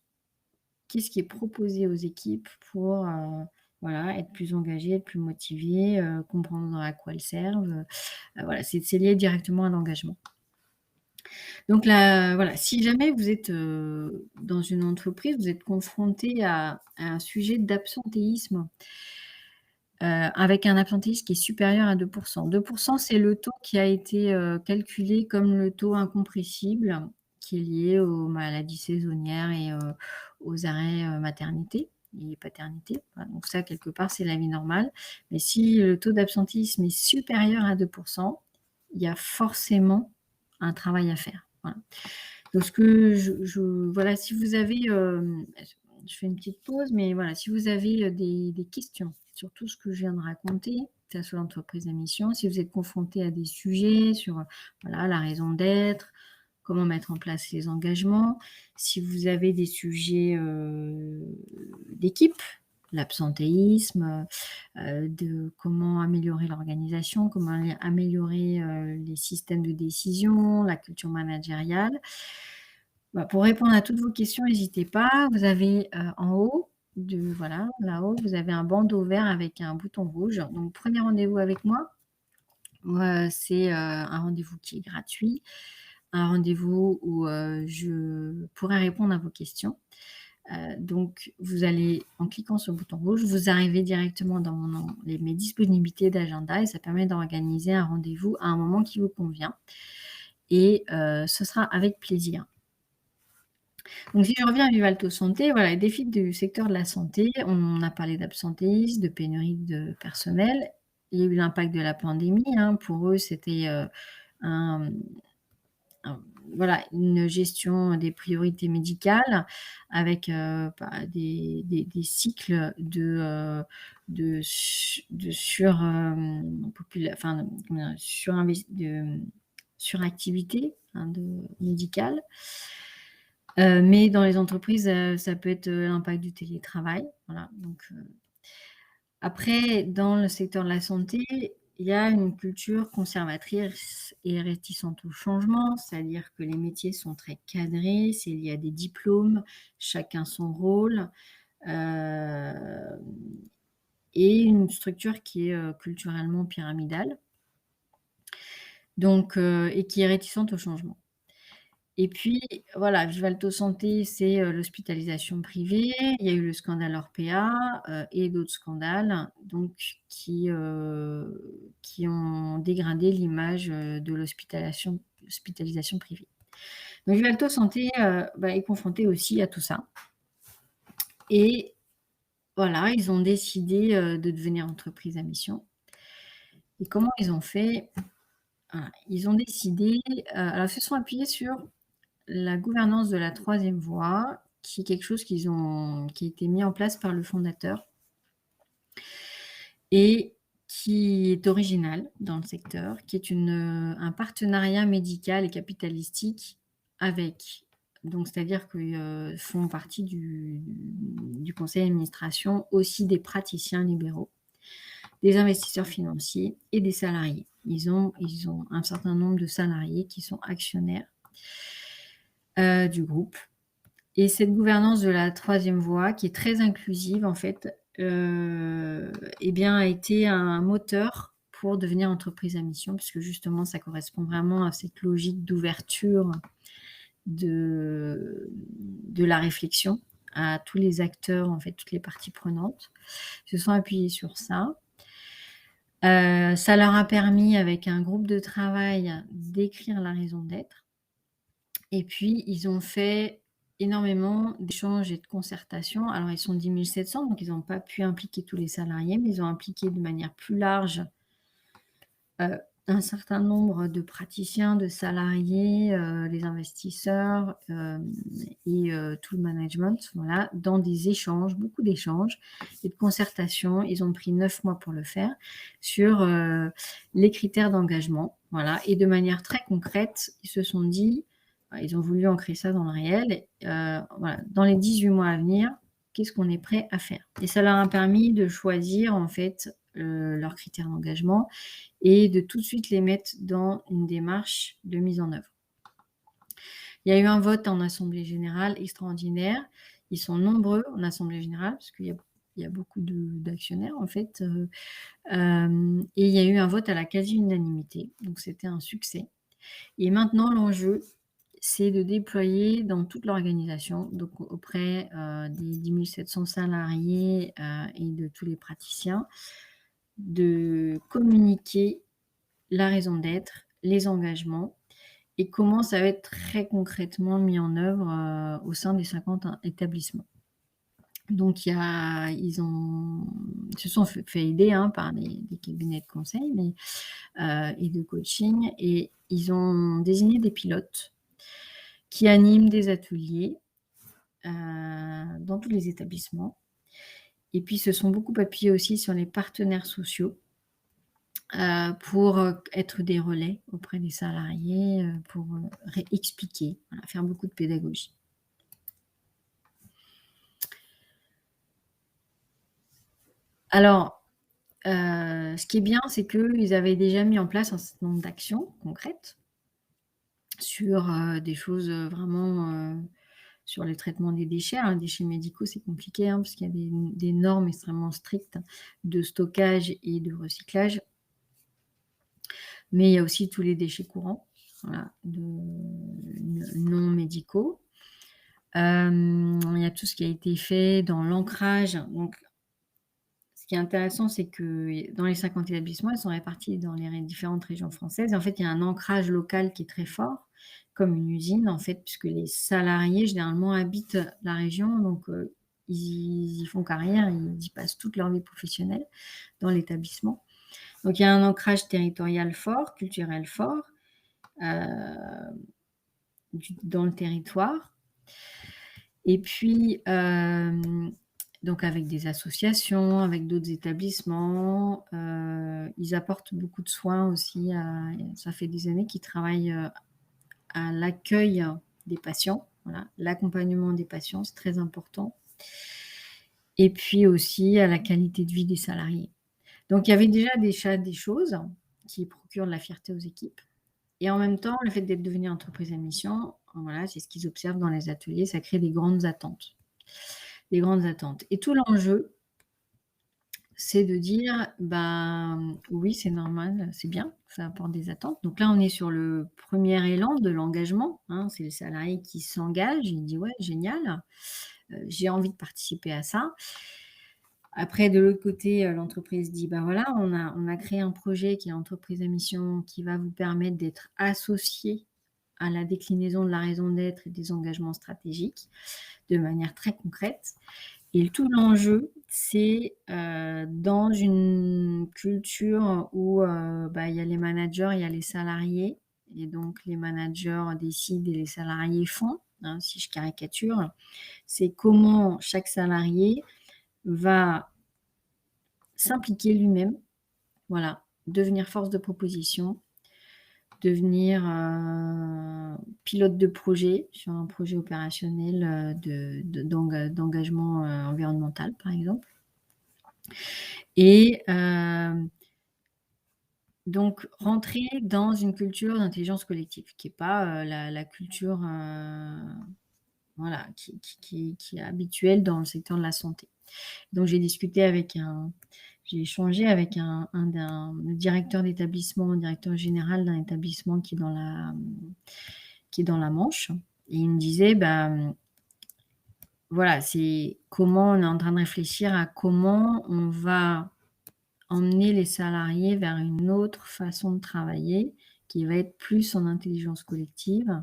Qu'est-ce qui est proposé aux équipes pour, voilà, être plus engagées, être plus motivées, comprendre à quoi elles servent, voilà, c'est lié directement à l'engagement. Donc là, voilà, si jamais vous êtes, dans une entreprise, vous êtes confronté à un sujet d'absentéisme, avec un absentéisme qui est supérieur à 2 2 c'est le taux qui a été, calculé comme le taux incompressible qui est lié aux maladies saisonnières et aux arrêts, maternité et paternité. Voilà, donc ça, quelque part, c'est la vie normale. Mais si le taux d'absentéisme est supérieur à 2 il y a forcément un travail à faire. Voilà. Donc ce que voilà, si vous avez, je fais une petite pause, mais voilà, si vous avez, des questions sur tout ce que je viens de raconter, que ça soit l'entreprise à mission, si vous êtes confronté à des sujets sur, voilà, la raison d'être, comment mettre en place les engagements, si vous avez des sujets, d'équipe, l'absentéisme, de comment améliorer l'organisation, comment améliorer, les systèmes de décision, la culture managériale. Pour répondre à toutes vos questions, n'hésitez pas. Vous avez, en haut voilà, là-haut, vous avez un bandeau vert avec un bouton rouge. Donc prenez rendez-vous avec moi. C'est, un rendez-vous qui est gratuit, un rendez-vous où, je pourrai répondre à vos questions. Donc vous allez en cliquant sur le bouton rouge, vous arrivez directement dans mes disponibilités d'agenda et ça permet d'organiser un rendez-vous à un moment qui vous convient et ce sera avec plaisir. Donc si je reviens à Vivalto Santé, voilà, les défis du secteur de la santé, on a parlé d'absentéisme, de pénurie de personnel. Il y a eu l'impact de la pandémie, hein. Pour eux, c'était, un un voilà, une gestion des priorités médicales avec, des cycles de sur, enfin, comment dire? Suractivité, hein, médicale. Mais dans les entreprises, ça peut être, l'impact du télétravail, voilà, donc après dans le secteur de la santé, il y a une culture conservatrice et réticente au changement, c'est-à-dire que les métiers sont très cadrés, il y a des diplômes, chacun son rôle, hem et une structure qui est, culturellement pyramidale, donc et qui est réticente au changement. Et puis, voilà, Vivalto Santé, c'est, l'hospitalisation privée. Il y a eu le scandale Orpea, et d'autres scandales, donc qui ont dégradé l'image, de l'hospitalisation privée. Donc Vivalto Santé, est confronté aussi à tout ça et voilà, ils ont décidé, de devenir entreprise à mission et comment ils ont fait? Voilà, ils ont décidé, alors ils se sont appuyés sur la gouvernance de la troisième voie, qui est quelque chose qui a été mis en place par le fondateur et qui est original dans le secteur, qui est un partenariat médical et capitalistique avec donc c'est-à-dire que, font partie du conseil d'administration aussi des praticiens libéraux, des investisseurs financiers et des salariés. Ils ont un certain nombre de salariés qui sont actionnaires, du groupe. Et cette gouvernance de la troisième voie, qui est très inclusive en fait, et bien, a été un moteur pour devenir entreprise à mission, puisque justement ça correspond vraiment à cette logique d'ouverture de la réflexion à tous les acteurs, en fait, toutes les parties prenantes. Ils se sont appuyés sur ça. Ça leur a permis, avec un groupe de travail, d'écrire la raison d'être. Et puis, ils ont fait énormément d'échanges et de concertations. Alors, ils sont 10 700, donc ils n'ont pas pu impliquer tous les salariés, mais ils ont impliqué de manière plus large, heu, un certain nombre de praticiens, de salariés, les investisseurs, et tout le management, voilà, dans des échanges, beaucoup d'échanges et de concertations. Ils ont pris 9 mois pour le faire, sur, les critères d'engagement, voilà, et de manière très concrète, ils se sont dit, ils ont voulu ancrer ça dans le réel et voilà, dans les 18 mois à venir, qu'est-ce qu'on est prêt à faire? Et ça leur a permis de choisir en fait, leurs critères d'engagement et de tout de suite les mettre dans une démarche de mise en œuvre. Il y a eu un vote en assemblée générale extraordinaire. Ils sont nombreux en assemblée générale parce qu'il y a beaucoup d'actionnaires en fait, et il y a eu un vote à la quasi-unanimité, donc c'était un succès. Et maintenant l'enjeu, c'est de déployer dans toute l'organisation, donc auprès, des 10 700 salariés, et de tous les praticiens, de communiquer la raison d'être, les engagements et comment ça va être très concrètement mis en œuvre, au sein des 50 établissements. Donc ils se sont fait aider, hein, par des cabinets de conseil et de coaching et ils ont désigné des pilotes qui animent des ateliers, dans tous les établissements et puis se sont beaucoup appuyés aussi sur les partenaires sociaux. Pour, être des relais auprès des salariés, pour, expliquer, voilà, faire beaucoup de pédagogie. Alors, ce qui est bien, c'est qu'ils avaient déjà mis en place un certain nombre d'actions concrètes sur, des choses, vraiment, sur les traitements des déchets. Alors les déchets médicaux, c'est compliqué, hein, parce qu'il y a des normes extrêmement strictes de stockage et de recyclage. Mais il y a aussi tous les déchets courants, voilà, non médicaux. Il y a tout ce qui a été fait dans l'ancrage. Donc ce qui est intéressant, c'est que dans les 50 établissements, ils sont répartis dans les différentes régions françaises et en fait, il y a un ancrage local qui est très fort, comme une usine en fait, puisque les salariés généralement habitent la région donc ils y font carrière, ils y passent toute leur vie professionnelle dans l'établissement. Donc il y a un ancrage territorial fort, culturel fort, heu, dans le territoire et puis, donc avec des associations, avec d'autres établissements, ils apportent beaucoup de soins aussi ça fait des années qu'ils travaillent, à l'accueil des patients, voilà, l'accompagnement des patients, c'est très important et puis aussi à la qualité de vie des salariés. Donc il y avait déjà des choses qui procurent de la fierté aux équipes et en même temps, le fait d'être devenu entreprise à mission, voilà, c'est ce qu'ils observent dans les ateliers, ça crée des grandes attentes. Des grandes attentes et tout l'enjeu, c'est de dire: «Ben, oui, c'est normal, c'est bien, ça apporte des attentes». Donc là, on est sur le premier élan de l'engagement, hein, c'est le salarié qui s'engage, il dit: «Ouais, génial, j'ai envie de participer à ça». Après de l'autre côté, l'entreprise dit: «Ben voilà, on a créé un projet qui est entreprise à mission, qui va vous permettre d'être associé à la déclinaison de la raison d'être et des engagements stratégiques, de manière très concrète». Et tout l'enjeu, c'est, dans une culture où, bah, il y a les managers, il y a les salariés et donc les managers décident et les salariés font, hein, si je caricature. C'est comment chaque salarié va s'impliquer lui-même, voilà, devenir force de proposition, devenir, pilote de projet sur un projet opérationnel, d'engagement, environnemental, par exemple. Et donc rentrer dans une culture d'intelligence collective qui est pas, la culture, voilà, qui est habituelle dans le secteur de la santé. Donc j'ai échangé avec le directeur d'établissement, le directeur général d'un établissement qui est dans la Manche et il me disait: «Bah, voilà, c'est comment on est en train de réfléchir à comment on va emmener les salariés vers une autre façon de travailler qui va être plus en intelligence collective.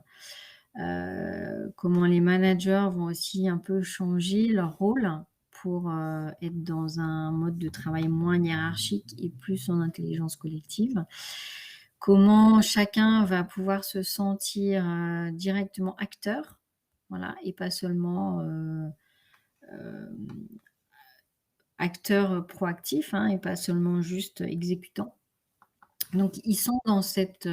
Comment les managers vont aussi un peu changer leur rôle pour, être dans un mode de travail moins hiérarchique et plus en intelligence collective. Comment chacun va pouvoir se sentir, directement acteur, voilà et pas seulement, hem acteur, proactif, hein, et pas seulement juste exécutant. Donc ils sont dans cette,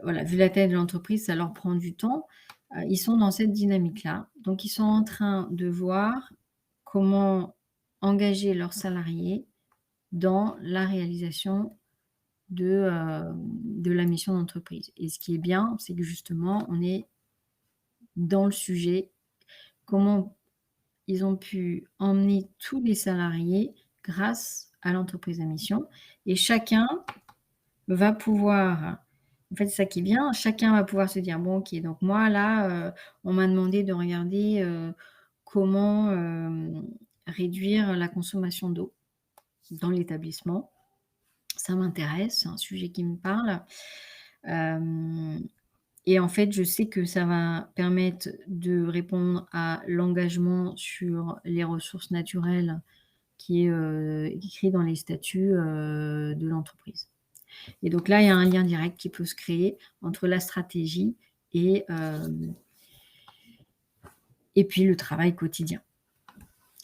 voilà, vu la taille de l'entreprise, ça leur prend du temps. Ils sont dans cette dynamique-là. Donc ils sont en train de voir comment engager leurs salariés dans la réalisation de la mission d'entreprise et ce qui est bien, c'est que justement, on est dans le sujet. Comment ils ont pu emmener tous les salariés grâce à l'entreprise à mission et chacun va pouvoir en fait, c'est ça qui est bien, chacun va pouvoir se dire: «Bon OK, donc moi là, on m'a demandé de regarder, comment, réduire la consommation d'eau dans l'établissement. Ça m'intéresse, c'est un sujet qui me parle». Hem Et en fait, je sais que ça va permettre de répondre à l'engagement sur les ressources naturelles qui est, écrit dans les statuts, de l'entreprise. Et donc là, il y a un lien direct qui peut se créer entre la stratégie et et puis le travail quotidien.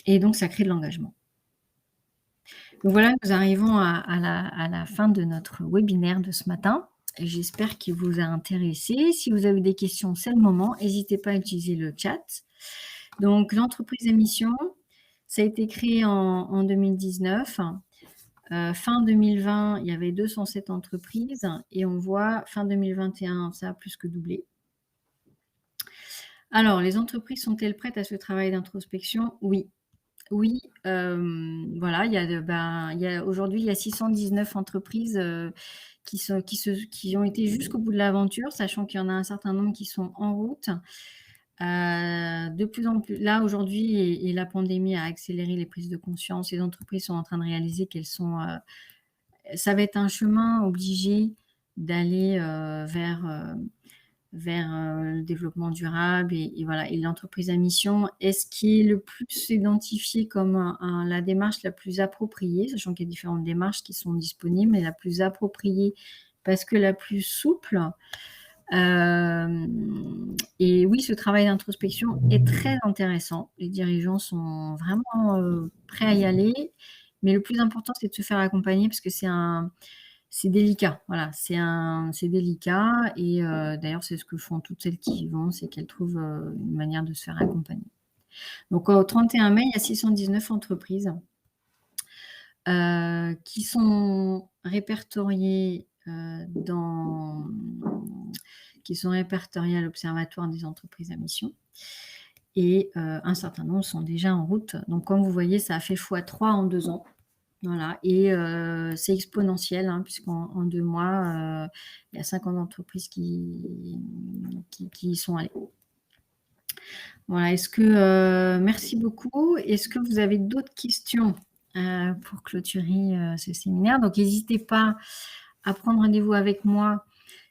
Et donc ça crée de l'engagement. Donc voilà, nous arrivons à la fin de notre webinaire de ce matin. J'espère qu'il vous a intéressé. Si vous avez des questions, c'est le moment. N'hésitez pas à utiliser le chat. Donc l'entreprise à mission, ça a été créé en 2019. Fin 2020, il y avait 207 entreprises et on voit fin 2021, ça a plus que doublé. Alors, les entreprises sont-elles prêtes à ce travail d'introspection? Oui. Oui, voilà, il y a aujourd'hui, il y a 619 entreprises, qui ont été jusqu'au bout de l'aventure, sachant qu'il y en a un certain nombre qui sont en route. De plus en plus là, aujourd'hui et la pandémie a accéléré les prises de conscience. Les entreprises sont en train de réaliser qu'elles sont, ça va être un chemin obligé d'aller, vers le développement durable et voilà et l'entreprise à mission est ce qui est le plus identifié comme la démarche la plus appropriée, sachant qu'il y a différentes démarches qui sont disponibles, mais la plus appropriée parce que la plus souple. Et oui, ce travail d'introspection est très intéressant. Les dirigeants sont vraiment, prêts à y aller, mais le plus important, c'est de se faire accompagner parce que c'est délicat, voilà, c'est délicat et d'ailleurs, c'est ce que font toutes celles qui y vont, c'est qu'elles trouvent, une manière de se faire accompagner. Donc au 31 mai, il y a 619 entreprises, qui sont répertoriées, à l'Observatoire des entreprises à mission et un certain nombre sont déjà en route. Donc comme vous voyez, ça a fait fois 3 en 2 ans. Voilà et c'est exponentiel, hein, puisqu'en 2 mois, il y a 50 entreprises qui y sont allées. Voilà, merci beaucoup. Est-ce que vous avez d'autres questions, pour clôturer, ce séminaire? Donc n'hésitez pas à prendre rendez-vous avec moi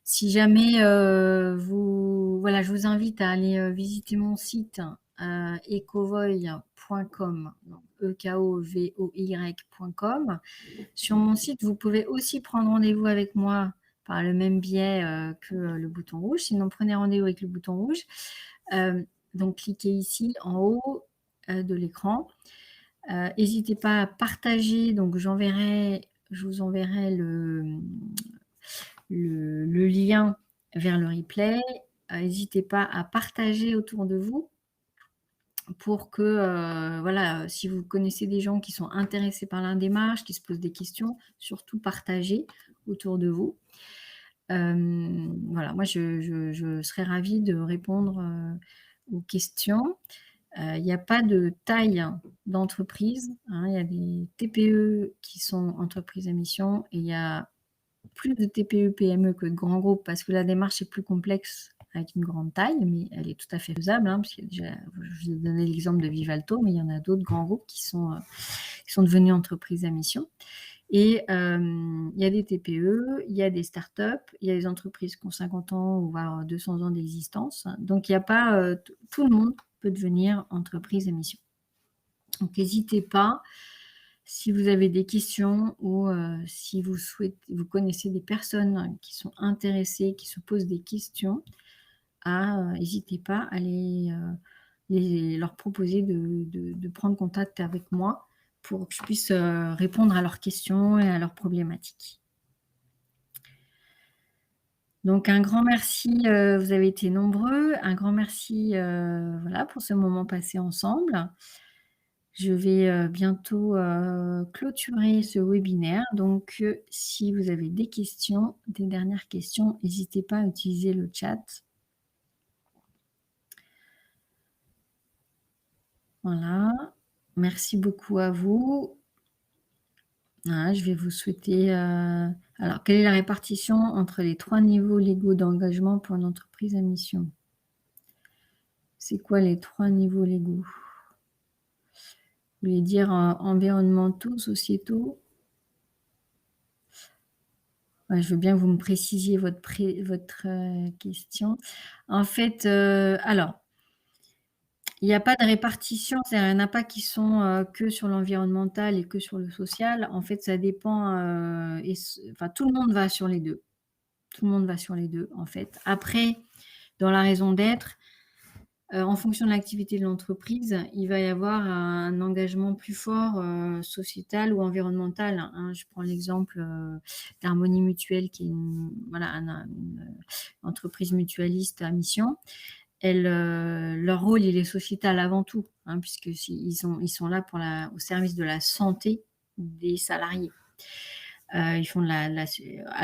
si jamais, voilà, je vous invite à aller, visiter mon site, ecovoy.com, donc ekovoy.com. Sur mon site, vous pouvez aussi prendre rendez-vous avec moi par le même biais que le bouton rouge. Sinon, prenez rendez-vous avec le bouton rouge. Donc, cliquez ici en haut de l'écran. N'hésitez pas à partager. Donc, je vous enverrai le lien vers le replay. N'hésitez pas à partager autour de vous pour que, voilà, si vous connaissez des gens qui sont intéressés par la démarche, qui se posent des questions, surtout partagez autour de vous. Voilà, moi je serais ravie de répondre, aux questions. Il n'y a pas de taille d'entreprise, hein, il y a des TPE qui sont entreprises à mission et il y a plus de TPE-PME que de grands groupes parce que la démarche est plus complexe avec une grande taille, mais elle est tout à fait faisable, hein, parce qu'il y a déjà, je vous ai donné l'exemple de Vivalto, mais il y en a d'autres grands groupes qui sont devenus entreprises à mission. Et il y a des TPE, il y a des startups, il y a des entreprises qui ont 50 ans ou voire 200 ans d'existence. Donc il n'y a pas, tout le monde peut devenir entreprise à mission. Donc n'hésitez pas, si vous avez des questions ou si vous connaissez des personnes qui sont intéressées, qui se posent des questions, n'hésitez pas à leur proposer de prendre contact avec moi pour que je puisse répondre à leurs questions et à leurs problématiques. Donc un grand merci, vous avez été nombreux. Un grand merci, voilà, pour ce moment passé ensemble. Je vais bientôt clôturer ce webinaire. Donc si vous avez des questions, des dernières questions, n'hésitez pas à utiliser le chat. Voilà, merci beaucoup à vous. Voilà, je vais vous souhaiter, alors quelle est la répartition entre les 3 niveaux légaux d'engagement pour une entreprise à mission? C'est quoi les 3 niveaux légaux? Vous voulez dire, environnementaux, sociétaux? Ouais, je veux bien que vous me précisiez votre question. En fait, alors, il n'y a pas de répartition, c'est-à-dire il y en a pas qui sont, que sur l'environnemental et que sur le social. En fait, ça dépend, enfin tout le monde va sur les 2. Tout le monde va sur les 2, en fait. Après, dans la raison d'être, en fonction de l'activité de l'entreprise, il va y avoir un engagement plus fort, sociétal ou environnemental, hein. Je prends l'exemple, d'Harmonie Mutuelle qui est une entreprise mutualiste à mission. Leur rôle, il est sociétal avant tout, hein, ils sont là au service de la santé des salariés. Ils font à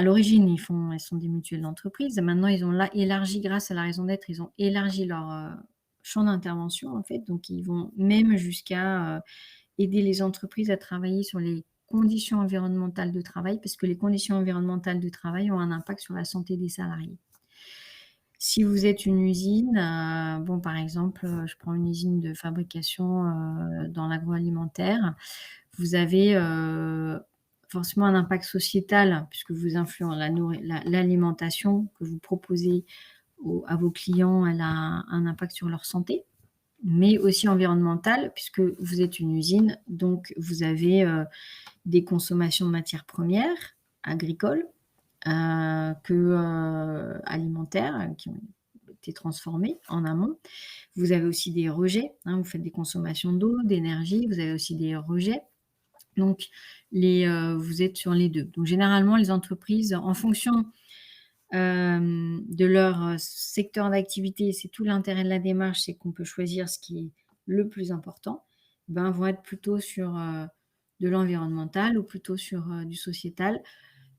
l'origine, elles sont des mutuelles d'entreprise. Maintenant, ils ont élargi, grâce à la raison d'être, ils ont élargi leur champ d'intervention, en fait. Donc, ils vont même jusqu'à aider les entreprises à travailler sur les conditions environnementales de travail, parce que les conditions environnementales de travail ont un impact sur la santé des salariés. Si vous êtes une usine, bon, par exemple, je prends une usine de fabrication, dans l'agroalimentaire, vous avez, forcément un impact sociétal puisque vous influen l'alimentation que vous proposez à vos clients, elle a un impact sur leur santé, mais aussi environnemental puisque vous êtes une usine, donc vous avez, des consommations de matières premières agricoles, alimentaires, qui ont été transformées en amont. Vous avez aussi des rejets, hein, vous faites des consommations d'eau, d'énergie, vous avez aussi des rejets. Donc vous êtes sur les 2. Donc généralement, les entreprises, en fonction, de leur, secteur d'activité, c'est tout l'intérêt de la démarche, c'est qu'on peut choisir ce qui est le plus important, ben, vont être plutôt sur, de l'environnemental ou plutôt sur, du sociétal,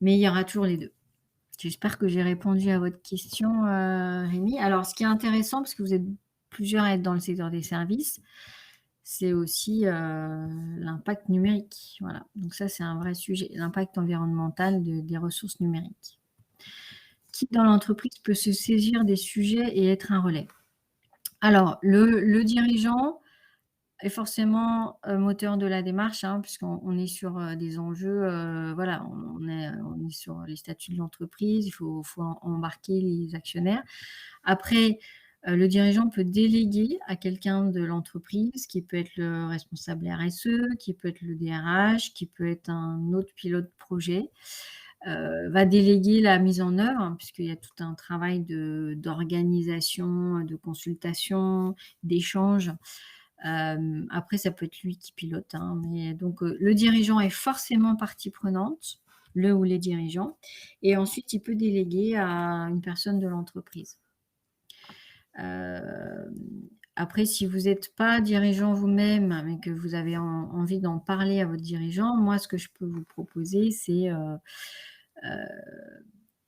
mais il y aura toujours les 2. J'espère que j'ai répondu à votre question, Rémi. Alors ce qui est intéressant, parce que vous êtes plusieurs à être dans le secteur des services, c'est aussi, l'impact numérique. Voilà, donc ça, c'est un vrai sujet, l'impact environnemental des ressources numériques. Qui dans l'entreprise peut se saisir des sujets et être un relais? Alors le dirigeant est forcément, moteur de la démarche, hein, puisqu'on est sur, des enjeux, voilà, on est sur les statuts de l'entreprise, il faut embarquer les actionnaires. Après, le dirigeant peut déléguer à quelqu'un de l'entreprise, qui peut être le responsable RSE, qui peut être le DRH, qui peut être un autre pilote projet, va déléguer la mise en œuvre, hein, puisqu'il y a tout un travail d'organisation, de consultation, d'échange. Après, ça peut être lui qui pilote, hein, mais donc le dirigeant est forcément partie prenante, le ou les dirigeants, et ensuite il peut déléguer à une personne de l'entreprise. Hem, Après, si vous n'êtes pas dirigeant vous-même, mais que vous avez envie d'en parler à votre dirigeant, moi, ce que je peux vous proposer, c'est,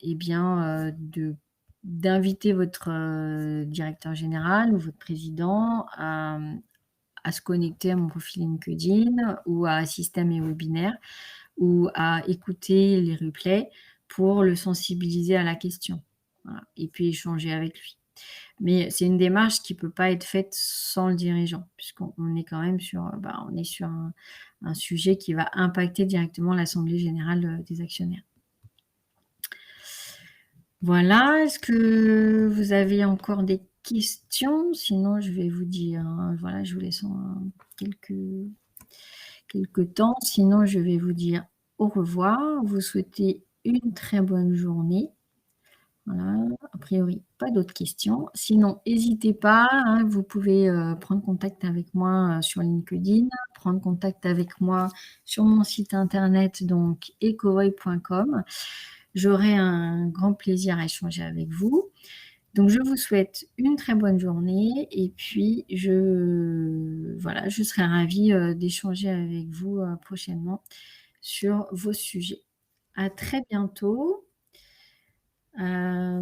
et bien, d'inviter votre, directeur général ou votre président à se connecter à mon profil LinkedIn ou à assister à mes webinaires ou à écouter les replays pour le sensibiliser à la question. Voilà, et puis échanger avec lui. Mais c'est une démarche qui peut pas être faite sans le dirigeant, puisqu'on est quand même sur, on est sur un sujet qui va impacter directement l'assemblée générale, des actionnaires. Voilà, est-ce que vous avez encore des questions? Sinon, je vais vous dire, voilà, je vous laisse quelques temps. Sinon, je vais vous dire au revoir, vous souhaiter une très bonne journée. Voilà, a priori, pas d'autres questions. Sinon, n'hésitez pas, hein, vous pouvez, prendre contact avec moi, sur LinkedIn, prendre contact avec moi sur mon site internet, donc ecovoy.com. J'aurai un grand plaisir à échanger avec vous. Donc je vous souhaite une très bonne journée et puis voilà, je serai ravie, d'échanger avec vous, prochainement sur vos sujets. À très bientôt. Voilà,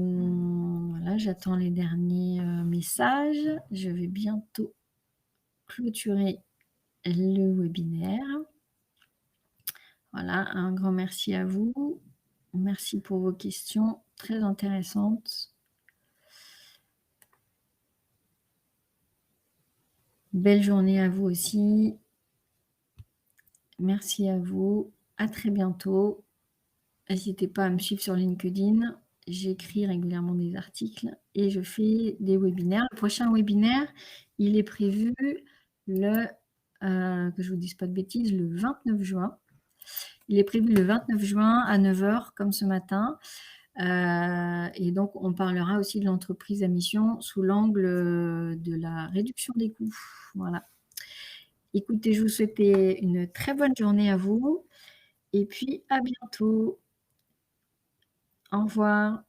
j'attends les derniers, messages. Je vais bientôt clôturer le webinaire. Voilà, un grand merci à vous. Merci pour vos questions très intéressantes. Belle journée à vous aussi. Merci à vous. À très bientôt. N'hésitez pas à me suivre sur LinkedIn. J'écris régulièrement des articles et je fais des webinaires. Le prochain webinaire, il est prévu que je vous dise pas de bêtises, le 29 juin. Il est prévu le 29 juin à 9 h comme ce matin. Et donc on parlera aussi de l'entreprise à mission sous l'angle, de la réduction des coûts. Voilà. Écoutez, je vous souhaite une très bonne journée à vous et puis à bientôt. Au revoir.